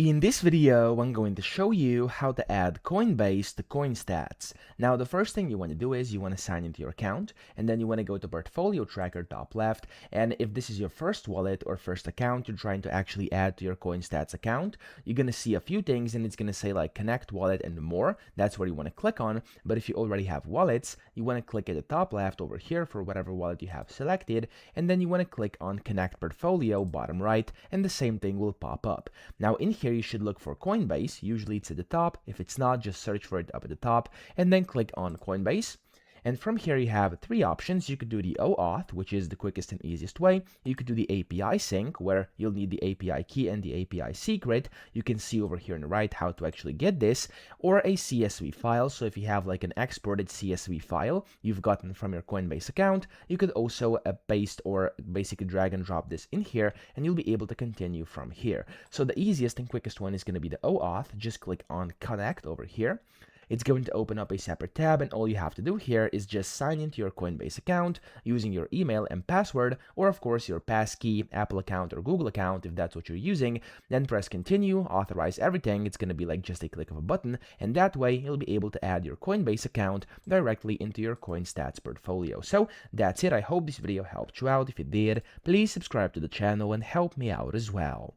In this video, I'm going to show you how to add Coinbase to CoinStats. Now, the first thing you want to do is you want to sign into your account, and then you want to go to Portfolio Tracker top left. And if this is your first wallet or first account you're trying to actually add to your CoinStats account, you're going to see a few things, and it's going to say like Connect Wallet and more. That's where you want to click on. But if you already have wallets, you want to click at the top left over here for whatever wallet you have selected, and then you want to click on Connect Portfolio bottom right, and the same thing will pop up. Now, in here you should look for Coinbase. Usually it's at the top. If it's not, just search for it up at the top and then click on Coinbase. And from here you have three options. You could do the OAuth, which is the quickest and easiest way. You could do the API sync, where you'll need the API key and the API secret. You can see over here on the right how to actually get this, or a CSV file. So if you have like an exported CSV file you've gotten from your Coinbase account, you could also paste or basically drag and drop this in here, and you'll be able to continue from here. So the easiest and quickest one is going to be the OAuth. Just click on Connect over here. It's going to open up a separate tab, and all you have to do here is just sign into your Coinbase account using your email and password, or of course your passkey, Apple account or Google account if that's what you're using. Then press continue, authorize everything. It's going to be like just a click of a button, and that way you'll be able to add your Coinbase account directly into your CoinStats portfolio. So that's it. I hope this video helped you out. If it did, please subscribe to the channel and help me out as well.